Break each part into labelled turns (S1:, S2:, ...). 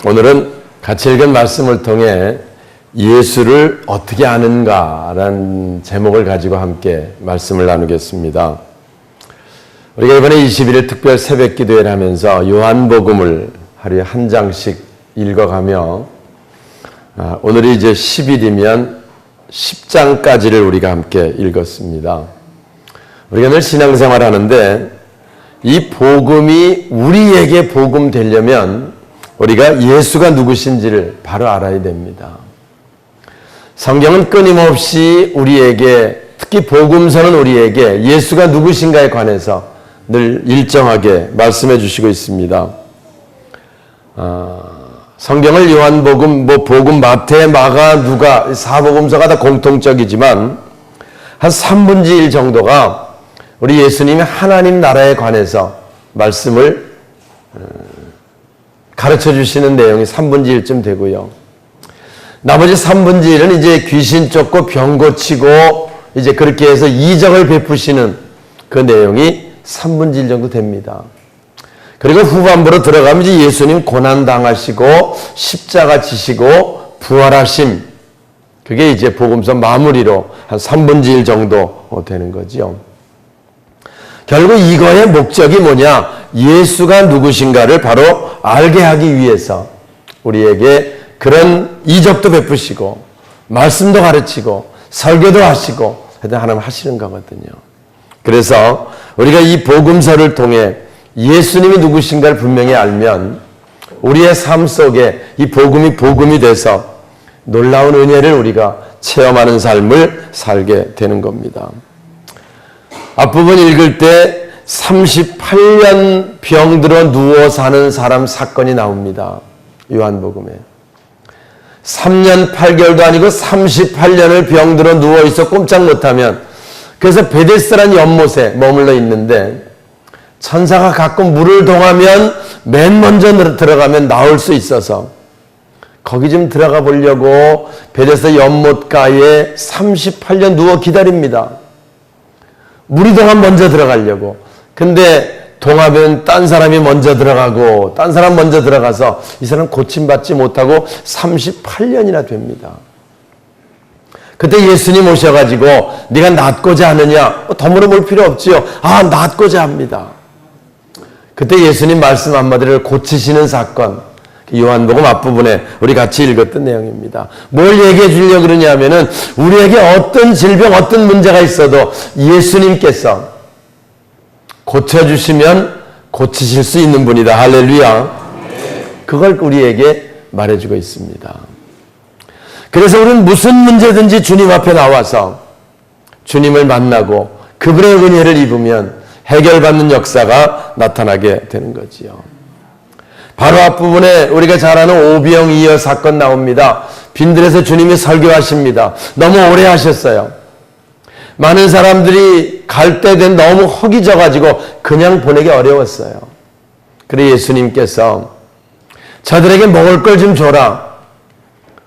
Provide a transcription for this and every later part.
S1: 오늘은 같이 읽은 말씀을 통해 예수를 어떻게 아는가라는 제목을 가지고 함께 말씀을 나누겠습니다. 우리가 이번에 21일 특별 새벽 기도회를 하면서 요한복음을 하루에 한 장씩 읽어가며 오늘이 이제 10일이면 10장까지를 우리가 함께 읽었습니다. 우리가 늘 신앙생활 하는데 이 복음이 우리에게 복음 되려면 우리가 예수가 누구신지를 바로 알아야 됩니다. 성경은 끊임없이 우리에게, 특히 복음서는 우리에게 예수가 누구신가에 관해서 늘 일정하게 말씀해 주시고 있습니다. 성경을 요한복음, 복음, 마태, 마가, 누가 사복음서가 다 공통적이지만 한 3분의 1 정도가 우리 예수님이 하나님 나라에 관해서 말씀을 가르쳐 주시는 내용이 3분의 1쯤 되고요. 나머지 3분의 1은 이제 귀신 쫓고 병 고치고 이제 그렇게 해서 이적을 베푸시는 그 내용이 3분의 1 정도 됩니다. 그리고 후반부로 들어가면 이제 예수님 고난 당하시고 십자가 지시고 부활하심, 그게 이제 복음서 마무리로 한 3분의 1 정도 되는 거죠. 결국 이거의 목적이 뭐냐? 예수가 누구신가를 바로 알게 하기 위해서 우리에게 그런 이적도 베푸시고 말씀도 가르치고 설교도 하시고 하나님 하시는 거거든요. 그래서 우리가 이 복음서를 통해 예수님이 누구신가를 분명히 알면 우리의 삶 속에 이 복음이 돼서 놀라운 은혜를 우리가 체험하는 삶을 살게 되는 겁니다. 앞부분 읽을 때 38년 병들어 누워 사는 사람 사건이 나옵니다. 요한복음에. 3년 8개월도 아니고 38년을 병들어 누워 있어 꼼짝 못하면, 그래서 베데스다라는 연못에 머물러 있는데 천사가 가끔 물을 동하면 맨 먼저 들어가면 나올 수 있어서 거기 좀 들어가 보려고 베데스다 연못가에 38년 누워 기다립니다. 물이 동하면 먼저 들어가려고. 근데 동하면 딴 사람이 먼저 들어가고 딴 사람 먼저 들어가서 이 사람 고침받지 못하고 38년이나 됩니다. 그때 예수님 오셔가지고 네가 낫고자 하느냐? 더 물어볼 필요 없지요. 낫고자 합니다. 그때 예수님 말씀 한마디를 고치시는 사건, 요한복음 앞부분에 우리 같이 읽었던 내용입니다. 뭘 얘기해 주려고 그러냐면은 우리에게 어떤 질병, 어떤 문제가 있어도 예수님께서 고쳐주시면 고치실 수 있는 분이다. 할렐루야. 그걸 우리에게 말해주고 있습니다. 그래서 우리는 무슨 문제든지 주님 앞에 나와서 주님을 만나고 그분의 은혜를 입으면 해결받는 역사가 나타나게 되는 거지요. 바로 앞부분에 우리가 잘 아는 오병이어 사건 나옵니다. 빈들에서 주님이 설교하십니다. 너무 오래 하셨어요. 많은 사람들이 갈 때 된 너무 허기져가지고 그냥 보내기 어려웠어요. 그래 예수님께서 저들에게 먹을 걸 좀 줘라.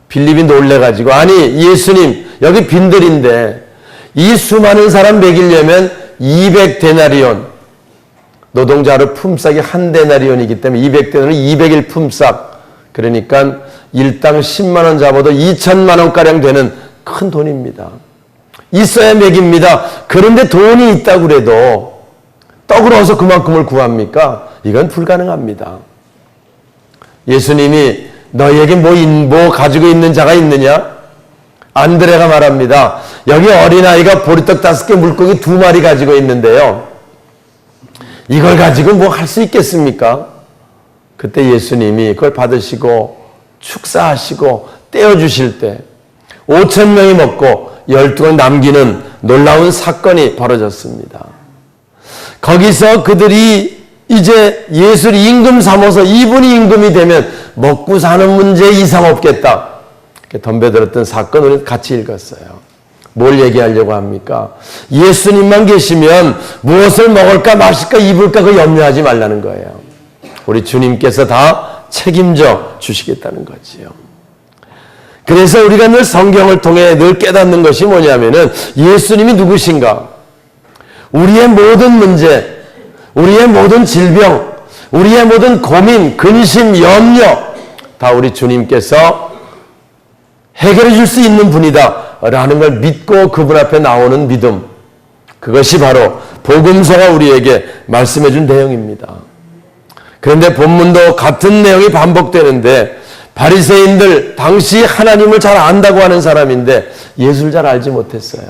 S1: 빌립이 놀래가지고, 아니 예수님 여기 빈들인데 이 수많은 사람 먹이려면 200데나리온, 노동자로 품삯이 1데나리온이기 때문에 200데나리온 200일 품삯, 그러니까 일당 10만 원 잡아도 2천만 원가량 되는 큰 돈입니다. 있어야 먹입니다. 그런데 돈이 있다고 그래도 떡을 얻어서 그만큼을 구합니까? 이건 불가능합니다. 예수님이 너희에게 뭐 가지고 있는 자가 있느냐? 안드레가 말합니다. 여기 어린아이가 보리떡 5개, 물고기 2마리 가지고 있는데요. 이걸 가지고 뭐 할 수 있겠습니까? 그때 예수님이 그걸 받으시고 축사하시고 떼어주실 때 5,000명이 먹고 12건 남기는 놀라운 사건이 벌어졌습니다. 거기서 그들이 이제 예수를 임금 삼아서 이분이 임금이 되면 먹고 사는 문제 이상 없겠다. 덤벼들었던 사건을 같이 읽었어요. 뭘 얘기하려고 합니까? 예수님만 계시면 무엇을 먹을까 마실까 입을까 그 염려하지 말라는 거예요. 우리 주님께서 다 책임져 주시겠다는 거지요. 그래서 우리가 늘 성경을 통해 늘 깨닫는 것이 뭐냐면은 예수님이 누구신가? 우리의 모든 문제, 우리의 모든 질병, 우리의 모든 고민, 근심, 염려 다 우리 주님께서 해결해 줄 수 있는 분이다 라는 걸 믿고 그분 앞에 나오는 믿음, 그것이 바로 복음서가 우리에게 말씀해 준 내용입니다. 그런데 본문도 같은 내용이 반복되는데 바리새인들, 당시 하나님을 잘 안다고 하는 사람인데 예수를 잘 알지 못했어요.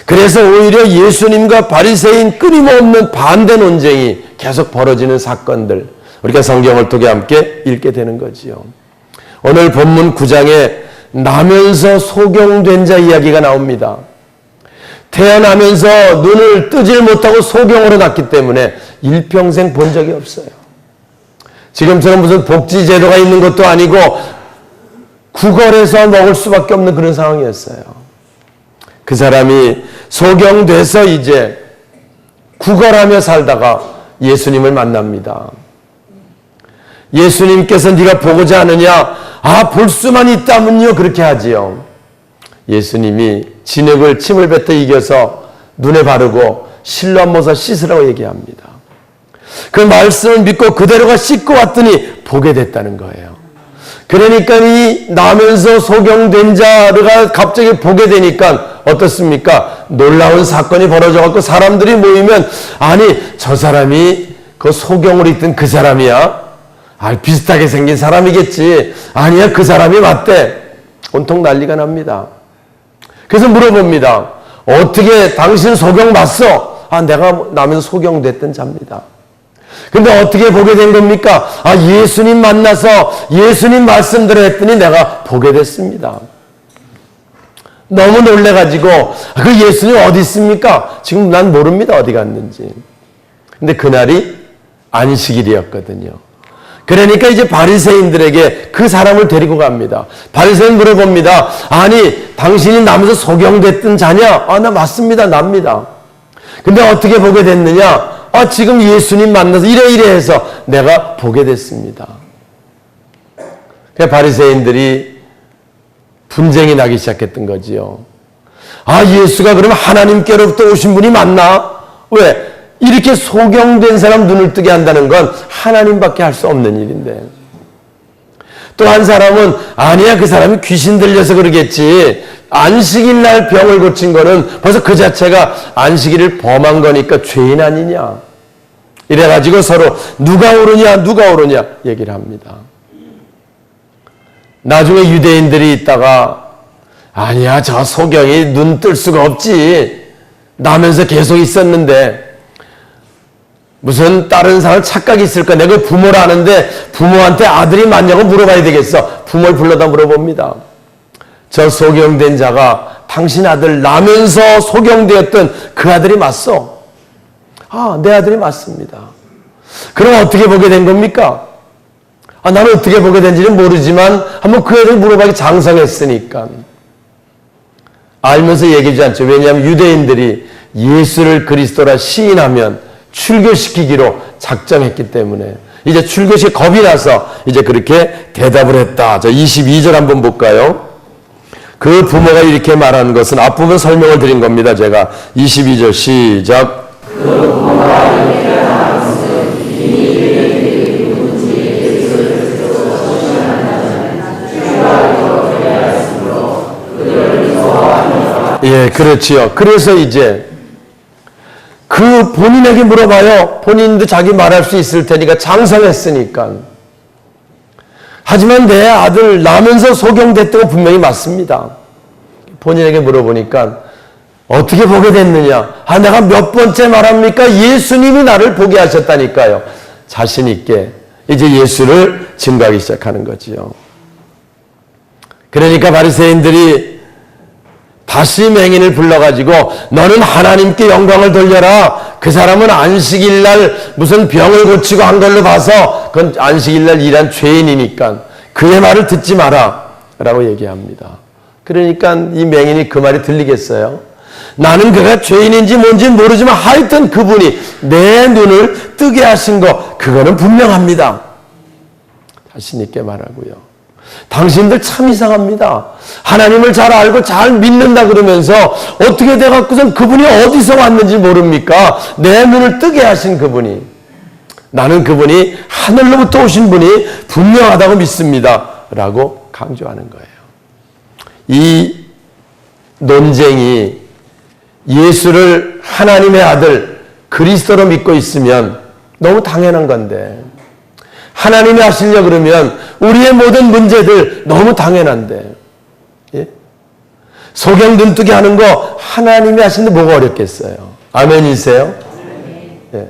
S1: 그래서 오히려 예수님과 바리새인 끊임없는 반대 논쟁이 계속 벌어지는 사건들, 우리가 성경을 통해 함께 읽게 되는 거지요. 오늘 본문 9장에 나면서 소경된 자 이야기가 나옵니다. 태어나면서 눈을 뜨질 못하고 소경으로 났기 때문에 일평생 본 적이 없어요. 지금처럼 무슨 복지제도가 있는 것도 아니고 구걸해서 먹을 수밖에 없는 그런 상황이었어요. 그 사람이 소경돼서 이제 구걸하며 살다가 예수님을 만납니다. 예수님께서 네가 보고자 하느냐? 볼 수만 있다면요. 그렇게 하지요. 예수님이 진흙을 침을 뱉어 이겨서 눈에 바르고 실로 한번 씻으라고 얘기합니다. 그 말씀을 믿고 그대로가 씻고 왔더니 보게 됐다는 거예요. 그러니까 이 나면서 소경된 자가 갑자기 보게 되니까 어떻습니까? 놀라운 사건이 벌어져갖고 사람들이 모이면 아니 저 사람이 그 소경으로 있던 그 사람이야? 비슷하게 생긴 사람이겠지. 아니야 그 사람이 맞대. 온통 난리가 납니다. 그래서 물어봅니다. 어떻게 당신 소경 맞어? 내가 나면서 소경됐던 자입니다. 근데 어떻게 보게 된 겁니까? 예수님 만나서 예수님 말씀대로 했더니 내가 보게 됐습니다. 너무 놀래가지고 그 예수님 어디 있습니까? 지금 난 모릅니다. 어디 갔는지. 근데 그날이 안식일이었거든요. 그러니까 이제 바리새인들에게 그 사람을 데리고 갑니다. 바리새인 물어봅니다. 아니 당신이 나면서 소경됐던 자냐? 나 맞습니다. 납니다. 근데 어떻게 보게 됐느냐? 지금 예수님 만나서 이래 해서 내가 보게 됐습니다. 그러니까 바리새인들이 분쟁이 나기 시작했던 거지요. 예수가 그러면 하나님께로부터 오신 분이 맞나? 왜? 이렇게 소경된 사람 눈을 뜨게 한다는 건 하나님밖에 할 수 없는 일인데. 또 한 사람은 아니야 그 사람이 귀신 들려서 그러겠지. 안식일 날 병을 고친 거는 벌써 그 자체가 안식일을 범한 거니까 죄인 아니냐. 이래가지고 서로 누가 옳으냐 얘기를 합니다. 나중에 유대인들이 있다가 아니야 저 소경이 눈 뜰 수가 없지. 나면서 계속 있었는데 무슨 다른 사람 착각이 있을까? 내가 부모라 하는데 부모한테 아들이 맞냐고 물어봐야 되겠어. 부모를 불러다 물어봅니다. 저 소경된 자가 당신 아들 나면서 소경되었던 그 아들이 맞소? 내 아들이 맞습니다. 그럼 어떻게 보게 된 겁니까? 나는 어떻게 보게 된지는 모르지만 한번 그 애를 물어봐기 장성했으니까. 알면서 얘기하지 않죠. 왜냐하면 유대인들이 예수를 그리스도라 시인하면 출교시키기로 작정했기 때문에 이제 출교시 겁이 나서 이제 그렇게 대답을 했다. 22절 한번 볼까요? 그 부모가 이렇게 말하는 것은 앞부분 설명을 드린 겁니다. 제가 22절 시작. 그 부모가 이렇게 말하는 것은 예, 그렇지요. 그래서 이제 그 본인에게 물어봐요. 본인도 자기 말할 수 있을 테니까 장성했으니까. 하지만 내 아들 나면서 소경됐던 거 분명히 맞습니다. 본인에게 물어보니까 어떻게 보게 됐느냐? 내가 몇 번째 말합니까? 예수님이 나를 보게 하셨다니까요. 자신 있게 이제 예수를 증거하기 시작하는 거지요. 그러니까 바리새인들이 다시 맹인을 불러가지고 너는 하나님께 영광을 돌려라. 그 사람은 안식일날 무슨 병을 고치고 한 걸로 봐서 그건 안식일날 일한 죄인이니까 그의 말을 듣지 마라 라고 얘기합니다. 그러니까 이 맹인이 그 말이 들리겠어요? 나는 그가 죄인인지 뭔지 모르지만 하여튼 그분이 내 눈을 뜨게 하신 거 그거는 분명합니다. 자신 있게 말하고요. 당신들 참 이상합니다. 하나님을 잘 알고 잘 믿는다 그러면서 어떻게 돼갖고선 그분이 어디서 왔는지 모릅니까? 내 눈을 뜨게 하신 그분이. 나는 그분이 하늘로부터 오신 분이 분명하다고 믿습니다. 라고 강조하는 거예요. 이 논쟁이 예수를 하나님의 아들 그리스도로 믿고 있으면 너무 당연한 건데, 하나님이 하시려고 그러면 우리의 모든 문제들 너무 당연한데, 예? 소경 눈뜨기 하는 거 하나님이 하시는데 뭐가 어렵겠어요? 아멘이세요? 예.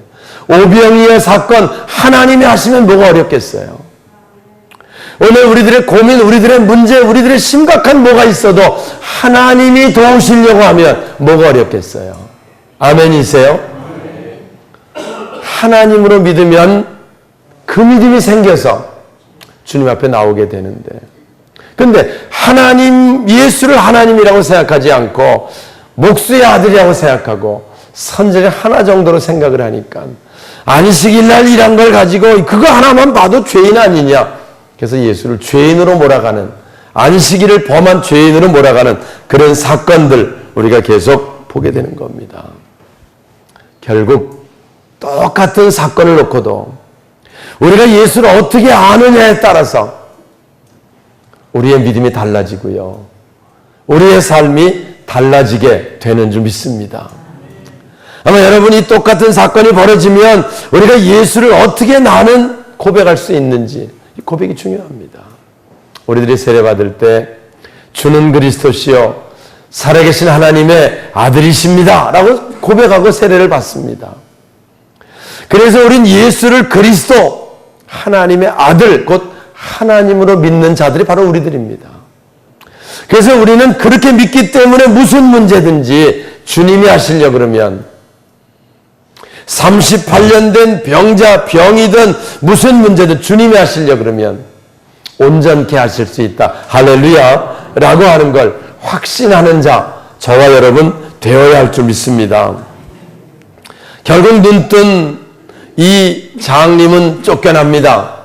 S1: 오병이어 사건 하나님이 하시면 뭐가 어렵겠어요? 오늘 우리들의 고민, 우리들의 문제, 우리들의 심각한 뭐가 있어도 하나님이 도우시려고 하면 뭐가 어렵겠어요? 아멘이세요? 하나님으로 믿으면 그 믿음이 생겨서 주님 앞에 나오게 되는데, 근데 하나님, 예수를 하나님이라고 생각하지 않고 목수의 아들이라고 생각하고 선지자 하나 정도로 생각을 하니까 안식일 날 일한 걸 가지고 그거 하나만 봐도 죄인 아니냐, 그래서 예수를 죄인으로 몰아가는, 안식일을 범한 죄인으로 몰아가는 그런 사건들 우리가 계속 보게 되는 겁니다. 결국 똑같은 사건을 놓고도 우리가 예수를 어떻게 아느냐에 따라서 우리의 믿음이 달라지고요, 우리의 삶이 달라지게 되는 줄 믿습니다. 아마 여러분이 똑같은 사건이 벌어지면 우리가 예수를 어떻게 나는 고백할 수 있는지, 이 고백이 중요합니다. 우리들이 세례받을 때 주는 그리스도시요 살아계신 하나님의 아들이십니다 라고 고백하고 세례를 받습니다. 그래서 우린 예수를 그리스도, 하나님의 아들, 곧 하나님으로 믿는 자들이 바로 우리들입니다. 그래서 우리는 그렇게 믿기 때문에 무슨 문제든지 주님이 하시려고 그러면 38년 된 병자, 병이든 무슨 문제든 주님이 하시려고 그러면 온전케 하실 수 있다. 할렐루야 라고 하는 걸 확신하는 자, 저와 여러분 되어야 할 줄 믿습니다. 결국 눈뜬 이 장님은 쫓겨납니다.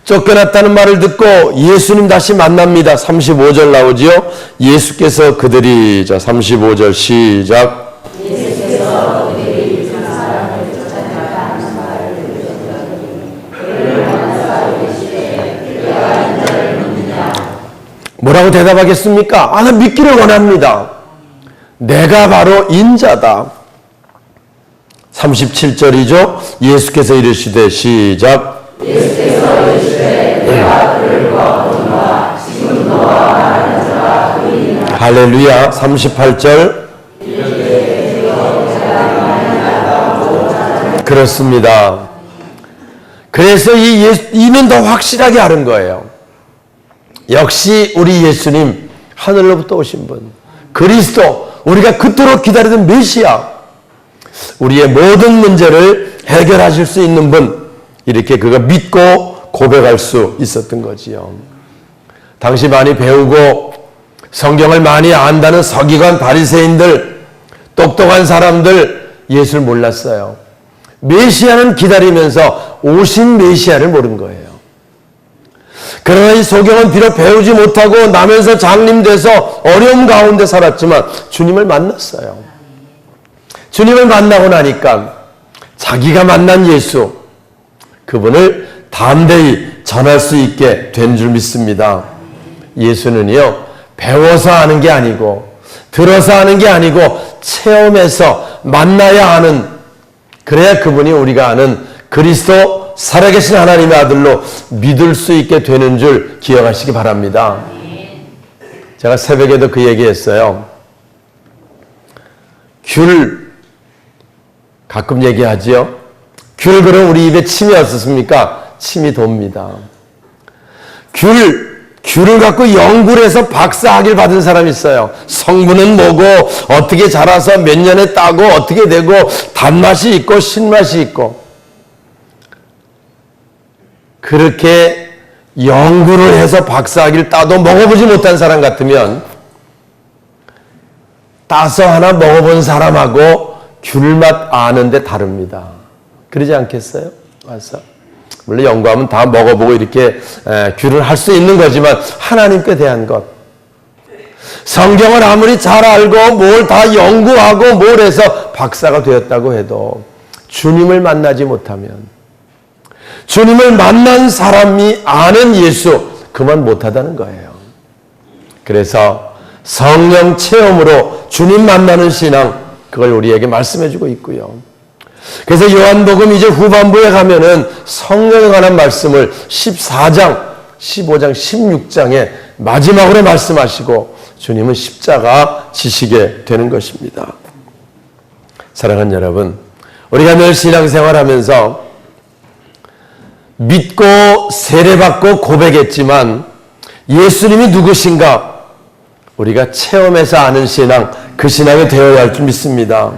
S1: 쫓겨났다는 말을 듣고 예수님 다시 만납니다. 35절 나오지요. 예수께서 그들이, 자 35절 시작. 예수께서 그들이 그 사람을 쫓아내가 하는 말을 들으셨더니 그를 만나서 이르시되 그가 인자를 믿느냐. 뭐라고 대답하겠습니까? 나 믿기를 원합니다. 내가 바로 인자다. 37절이죠. 예수께서 이르시되 시작. 예수께서 이르시되 내가 그를 보았노라 지금 너와 말하는 자가 그이니라. 할렐루야. 38절. 그렇습니다. 그래서 이는 더 확실하게 아는 거예요. 역시 우리 예수님 하늘로부터 오신 분, 그리스도, 우리가 그토록 기다리던 메시아, 우리의 모든 문제를 해결하실 수 있는 분, 이렇게 그가 믿고 고백할 수 있었던 거지요. 당시 많이 배우고 성경을 많이 안다는 서기관 바리새인들, 똑똑한 사람들 예수를 몰랐어요. 메시아는 기다리면서 오신 메시아를 모른 거예요. 그러나 이 소경은 비록 배우지 못하고 나면서 장님 돼서 어려움 가운데 살았지만 주님을 만났어요. 주님을 만나고 나니까 자기가 만난 예수, 그분을 담대히 전할 수 있게 된 줄 믿습니다. 예수는요, 배워서 아는 게 아니고 들어서 아는 게 아니고 체험해서 만나야 아는, 그래야 그분이 우리가 아는 그리스도 살아계신 하나님의 아들로 믿을 수 있게 되는 줄 기억하시기 바랍니다. 제가 새벽에도 그 얘기했어요. 귤 가끔 얘기하지요. 귤 그럼 우리 입에 침이 어떻습니까? 침이 돕니다. 귤을 갖고 연구를 해서 박사학위를 받은 사람이 있어요. 성분은 뭐고 어떻게 자라서 몇 년에 따고 어떻게 되고 단맛이 있고 신맛이 있고, 그렇게 연구를 해서 박사학위를 따도 먹어보지 못한 사람 같으면 따서 하나 먹어본 사람하고 귤맛 아는데 다릅니다. 그러지 않겠어요? 맞아. 물론 연구하면 다 먹어보고 이렇게 귤을 할 수 있는 거지만 하나님께 대한 것, 성경을 아무리 잘 알고 뭘 다 연구하고 뭘 해서 박사가 되었다고 해도 주님을 만나지 못하면 주님을 만난 사람이 아는 예수, 그만 못하다는 거예요. 그래서 성령 체험으로 주님 만나는 신앙, 그걸 우리에게 말씀해 주고 있고요. 그래서 요한복음 이제 후반부에 가면은 성령에 관한 말씀을 14장, 15장, 16장에 마지막으로 말씀하시고 주님은 십자가 지시게 되는 것입니다. 사랑하는 여러분, 우리가 늘 신앙생활하면서 믿고 세례받고 고백했지만 예수님이 누구신가 우리가 체험해서 아는 신앙, 그 신앙이 되어야 할 줄 믿습니다.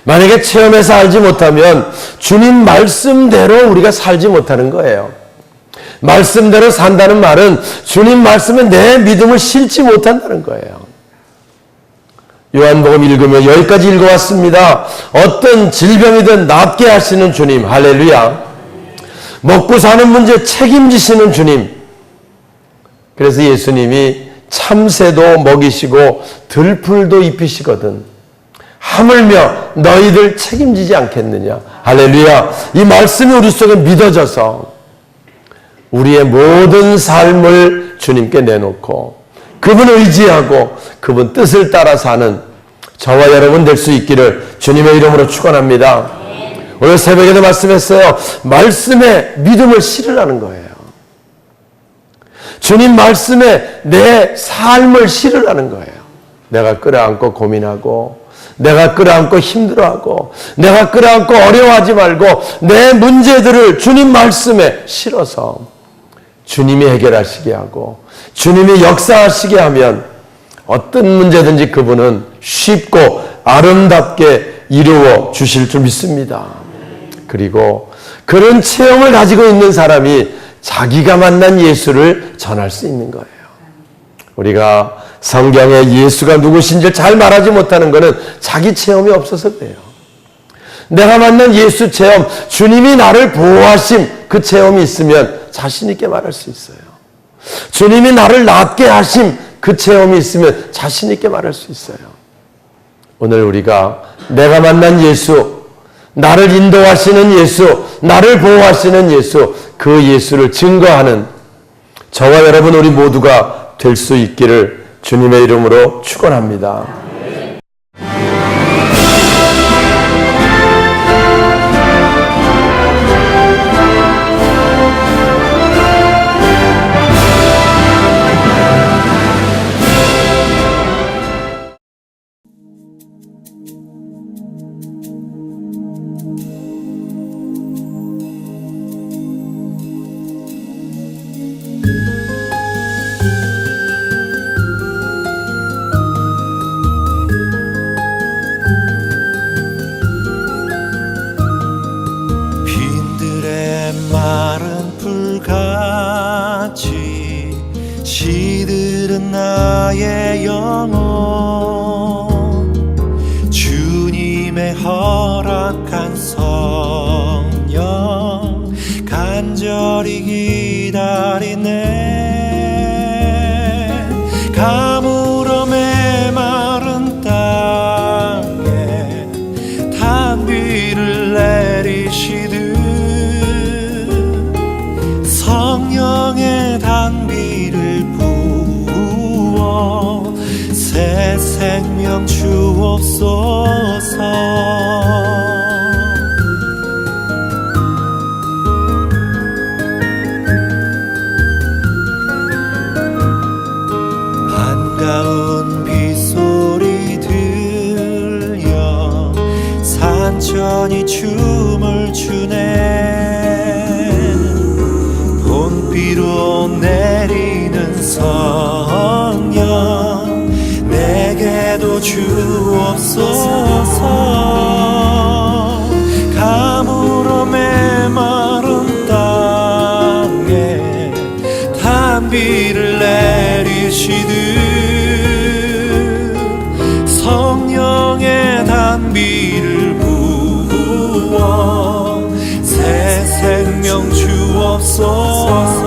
S1: 만약에 체험해서 알지 못하면 주님 말씀대로 우리가 살지 못하는 거예요. 말씀대로 산다는 말은 주님 말씀에 내 믿음을 실지 못한다는 거예요. 요한복음 읽으면 여기까지 읽어왔습니다. 어떤 질병이든 낫게 하시는 주님, 할렐루야. 먹고 사는 문제 책임지시는 주님. 그래서 예수님이 참새도 먹이시고 들풀도 입히시거든 하물며 너희들 책임지지 않겠느냐. 할렐루야. 이 말씀이 우리 속에 믿어져서 우리의 모든 삶을 주님께 내놓고 그분 의지하고 그분 뜻을 따라 사는 저와 여러분 될 수 있기를 주님의 이름으로 축원합니다. 오늘 새벽에도 말씀했어요. 말씀에 믿음을 실으라는 거예요. 주님 말씀에 내 삶을 실으라는 거예요. 내가 끌어안고 고민하고 내가 끌어안고 힘들어하고 내가 끌어안고 어려워하지 말고 내 문제들을 주님 말씀에 실어서 주님이 해결하시게 하고 주님이 역사하시게 하면 어떤 문제든지 그분은 쉽고 아름답게 이루어 주실 줄 믿습니다. 그리고 그런 체험을 가지고 있는 사람이 자기가 만난 예수를 전할 수 있는 거예요. 우리가 성경에 예수가 누구신지 잘 말하지 못하는 것은 자기 체험이 없어서 그래요. 내가 만난 예수 체험, 주님이 나를 보호하심, 그 체험이 있으면 자신 있게 말할 수 있어요. 주님이 나를 낫게 하심, 그 체험이 있으면 자신 있게 말할 수 있어요. 오늘 우리가 내가 만난 예수, 나를 인도하시는 예수, 나를 보호하시는 예수, 그 예수를 증거하는 저와 여러분 우리 모두가 될 수 있기를 주님의 이름으로 축원합니다.
S2: 마른 풀같이 시들은 나의 영혼 주님의 허락한 성령 간절히 기다리네. 가물어 메마른 땅에 단비를 내리시듯 성령의 단비를 부어 새 생명 주옵소서. 반가운 빗소리 들려 산천이 춤을 추네. 봄비로 내리는 성령 내게도 주옵소서. 가물어 메마른 땅에 단비를 내리시듯 성령의 단비를 부어 새 생명 주옵소서.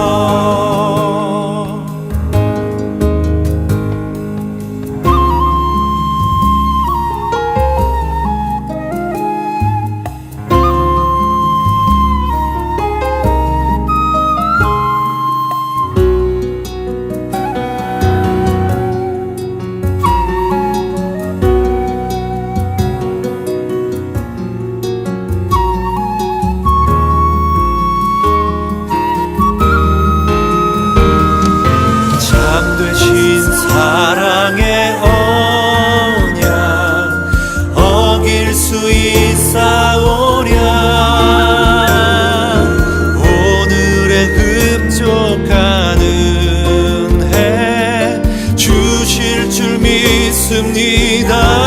S2: 믿습니다.